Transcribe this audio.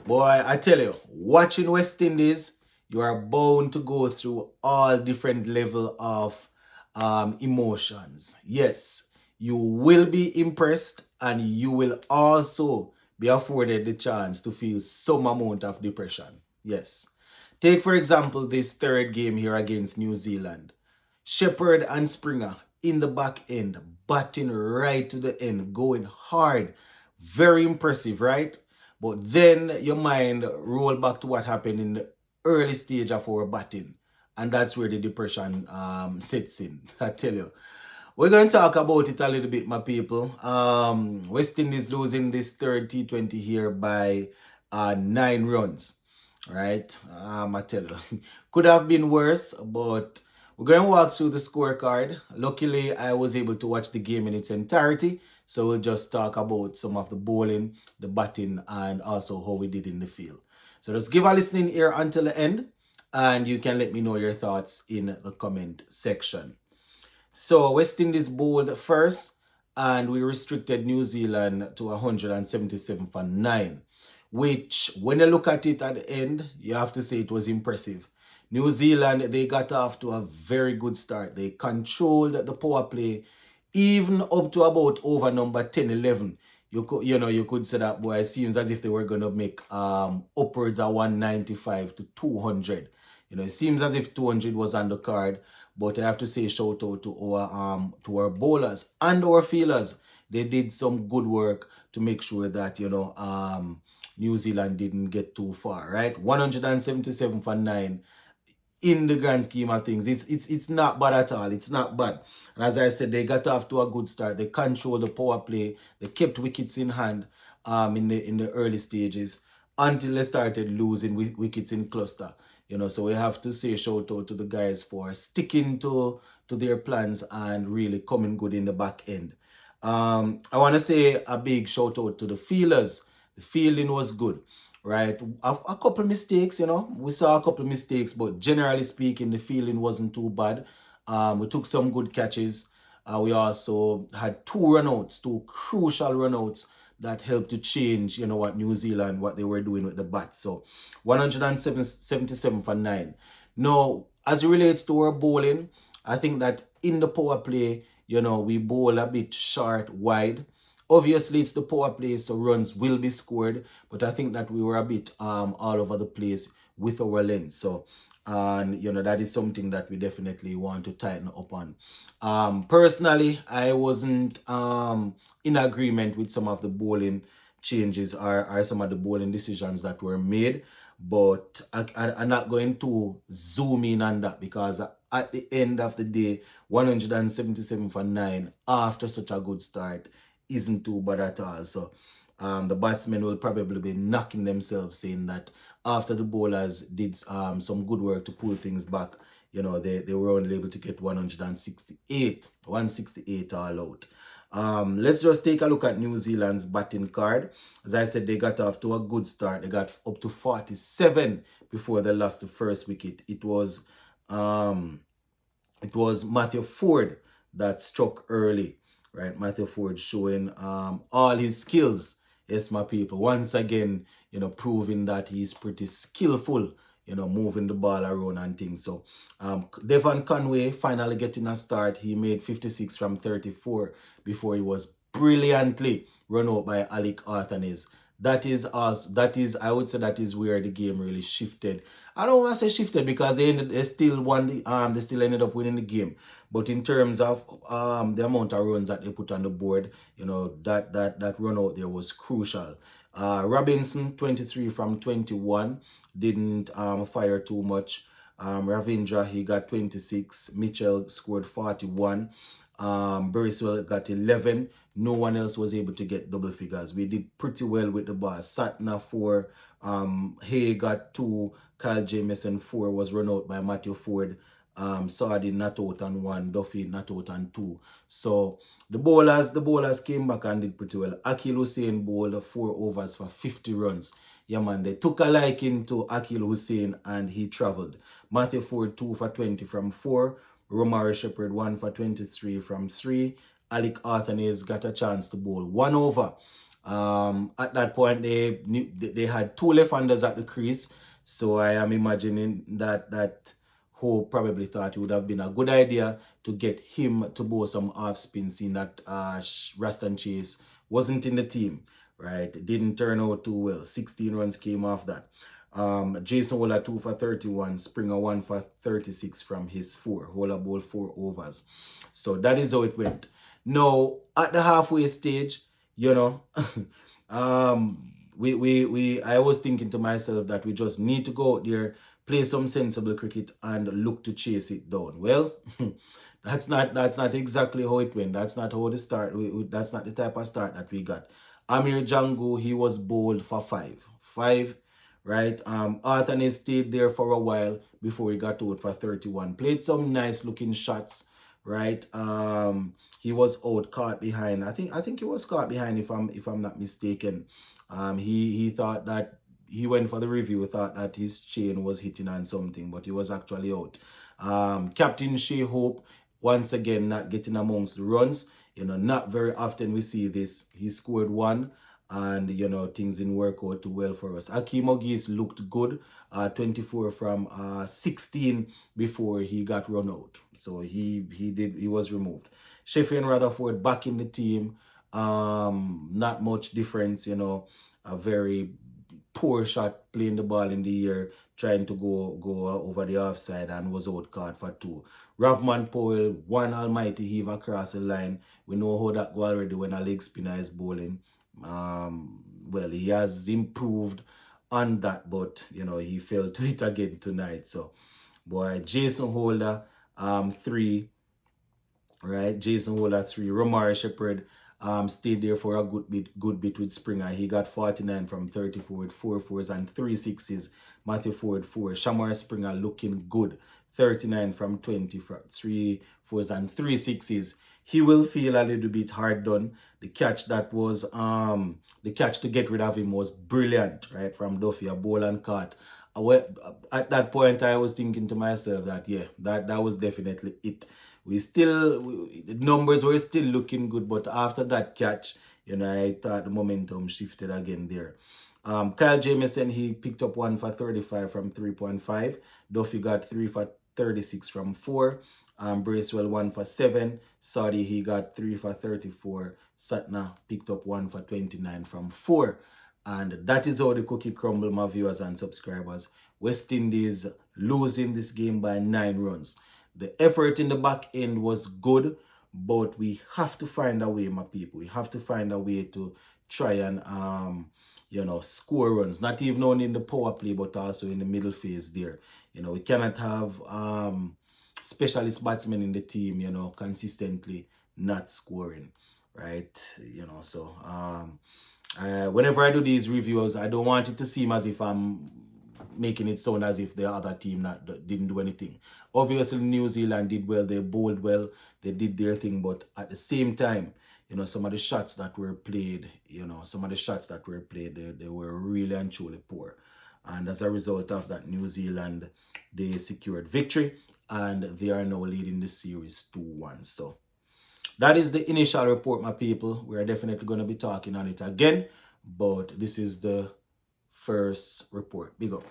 Boy, I tell you, watching West Indies, you are bound to go through all different level of emotions. Yes, you will be impressed and you will also be afforded the chance to feel some amount of depression. Yes. Take, for example, this third game here against New Zealand. Shepherd and Springer in the back end, batting right to the end, going hard. Very impressive, right? But then your mind roll back to what happened in the early stage of our batting. And that's where the depression sets in. I tell you. We're going to talk about it a little bit, my people. West Indies losing this third T20 here by 9 runs. Right? I tell you. Could have been worse, but we're going to walk through the scorecard. Luckily, I was able to watch the game in its entirety. So we'll just talk about some of the bowling, the batting, and also how we did in the field. So just give a listening ear until the end, and you can let me know your thoughts in the comment section. So West Indies bowled first, and we restricted New Zealand to 177 for 9, which when you look at it at the end, you have to say it was impressive. New Zealand, they got off to a very good start. They controlled the power play even up to about over number 10, 11. You could say that, boy, it seems as if they were going to make upwards of 195 to 200. It seems as if 200 was on the card, but I have to say shout out to our bowlers and our fielders. They did some good work to make sure that New Zealand didn't get too far, right? 177 for 9 in the grand scheme of things. It's not bad at all. It's not bad. And as I said, they got off to a good start. They controlled the power play. They kept wickets in hand in the early stages until they started losing wickets in cluster. So we have to say shout out to the guys for sticking to their plans and really coming good in the back end. I want to say a big shout out to the fielders. The fielding was good, right? A couple mistakes, we saw a couple mistakes, but generally speaking, the fielding wasn't too bad. We took some good catches. We also had 2 runouts, 2 crucial runouts that helped to change, what New Zealand, what they were doing with the bat. So 177 for 9. Now, as it relates to our bowling, I think that in the power play, we bowl a bit short, wide. Obviously, it's the power play, so runs will be scored. But I think that we were a bit all over the place with our length. So, and that is something that we definitely want to tighten up on. Personally, I wasn't in agreement with some of the bowling changes or some of the bowling decisions that were made. But I'm not going to zoom in on that because at the end of the day, 177 for 9 after such a good start isn't too bad at all. So the batsmen will probably be knocking themselves, saying that after the bowlers did some good work to pull things back, they were only able to get 168 all out. Let's just take a look at New Zealand's batting card. As I said, they got off to a good start. They got up to 47 before they lost the first wicket. It was Matthew Ford that struck early, right? Matthew Ford showing all his skills. Yes, my people. Once again, proving that he's pretty skillful, moving the ball around and things. So, Devon Conway finally getting a start. He made 56 from 34 before he was brilliantly run out by Alec Arthanes. That is us. I would say that is where the game really shifted. I don't want to say shifted because they still won they still ended up winning the game. But in terms of the amount of runs that they put on the board, that run out there was crucial. Robinson, 23 from 21, didn't fire too much. Ravindra, he got 26. Mitchell scored 41. Bereswell got 11. No one else was able to get double figures. We did pretty well with the ball. Satna 4. Hay got 2. Kyle Jamieson 4 was run out by Matthew Ford. Sardi not out on 1. Duffy not out on 2. So the bowlers came back and did pretty well. Akil Hussain bowled 4 overs for 50 runs. Yeah, man, they took a liking to Akil Hussain and he traveled. Matthew Ford 2 for 20 from 4. Romari Shepherd 1 for 23 from 3. Alec Arthanes got a chance to bowl 1 over. At that point, they had two left-handers at the crease, so I am imagining that Hope probably thought it would have been a good idea to get him to bowl some off spin, seeing that Raston Chase wasn't in the team, right? It didn't turn out too well. 16 runs came off that. Jason Waller 2 for 31, Springer 1 for 36 from his 4. Waller bowled 4 overs. So that is how it went. Now, at the halfway stage, you know, I was thinking to myself that we just need to go out there, play some sensible cricket, and look to chase it down. Well, that's not exactly how it went. That's not how the start. That's not the type of start that we got. Amir Django, he was bowled for 5, right? Arthane stayed there for a while before he got out for 31. Played some nice looking shots, right? He was out caught behind. I think he was caught behind if I'm not mistaken. He thought that he went for the review, thought that his chain was hitting on something, but he was actually out. Captain Shea Hope, once again, not getting amongst the runs. Not very often we see this. He scored 1, and things didn't work out too well for us. Akeem Ogis looked good, 24 from 16 before he got run out. So he was removed. Sheffield Rutherford back in the team. Not much difference, a very poor shot playing the ball in the air, trying to go over the offside, and was out caught for 2. Ravman Powell, one almighty heave across the line. We know how that go already when a leg spinner is bowling. Well, he has improved on that, but he fell to it again tonight. So, boy, Jason Holder, 3, right? Jason Holder 3. Romari Shepherd stayed there for a good bit with Springer. He got 49 from 34 with 4 fours and 3 sixes. Matthew Ford 4. Shamar Springer looking good. 39 from 20 for 3 fours and 3 sixes. He will feel a little bit hard done. The catch to get rid of him was brilliant, right? From Duffy, a ball and caught. At that point, I was thinking to myself that, yeah, that was definitely it. The numbers were still looking good, but after that catch, I thought the momentum shifted again there. Kyle Jamieson, he picked up 1 for 35 from 3.5. Duffy got 3 for 36 from 4. Bracewell 1 for 7. Saudi, he got 3 for 34. Satna picked up 1 for 29 from 4. And that is how the cookie crumble, my viewers and subscribers. West Indies losing this game by 9 runs. The effort in the back end was good, but we have to find a way, my people. We have to find a way to try and score runs. Not even only in the power play, but also in the middle phase there. We cannot have specialist batsmen in the team, consistently not scoring, right? So whenever I do these reviews, I don't want it to seem as if I'm making it sound as if the other team didn't do anything. Obviously, New Zealand did well. They bowled well. They did their thing. But at the same time, some of the shots that were played, they were really and truly poor. And as a result of that, New Zealand, they secured victory. And they are now leading the series 2-1. So that is the initial report, my people. We are definitely going to be talking on it again. But this is the first report. Big up.